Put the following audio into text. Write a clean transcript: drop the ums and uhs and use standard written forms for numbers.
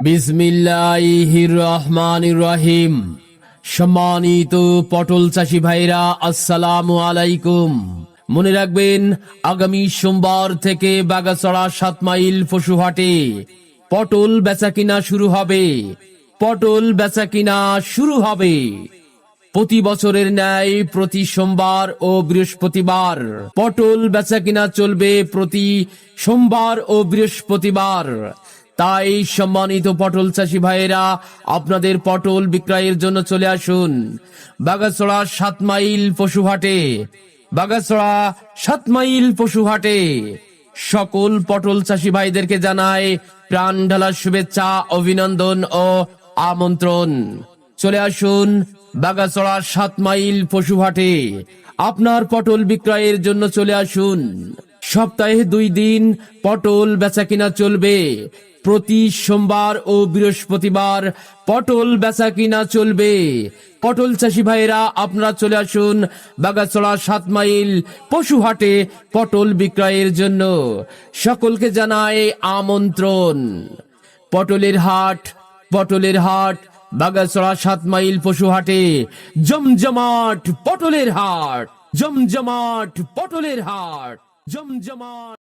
বিসমিল্লাহির রহমানির রহিম। সম্মানিত পটল চাষি ভাইরা, আসসালামু আলাইকুম। মনে রাখবেন, আগামী সোমবার থেকে বাগাছড়া 7 মাইল পশুহাটে পটল বেচাকিনা শুরু হবে। পটল বেচাকিনা শুরু হবে। প্রতি বছরের ন্যায় প্রতি সোমবার ও বৃহস্পতিবার পটল বেচাকিনা চলবে। প্রতি সোমবার ও বৃহস্পতিবার। তাই সম্মানিত পটল চাষি ভাইয়েরা, আপনাদের পটল বিক্রয়ের জন্য চলে আসুন বাগাছড়া 7 মাইল পশুহাটে। বাগাছড়া 7 মাইল পশুহাটে সকল পটল চাষি ভাইদেরকে জানায় প্রাণ ঢালা শুভেচ্ছা, অভিনন্দন ও আমন্ত্রণ। চলে আসুন বাগাছড়া 7 মাইল পশুহাটে আপনার পটল বিক্রয়ের জন্য চলে আসুন। সপ্তাহে 2 দিন পটল বেচাকিনা চলবে। প্রতি সোমবার ও বৃহস্পতিবার পটল বেচাকিনা চলবে। পটল চাষি ভাইরা, আপনারা চলে আসুন বাগাছড়া 7 মাইল পশুহাটে পটল বিক্রয়ের জন্য। সকলকে জানায় আমন্ত্রণ। পটলের হাট বাগাছড়া 7 মাইল পশুহাটে জমজমাট পটলের হাট, জমজমাট পটলের হাট, জমজমাট।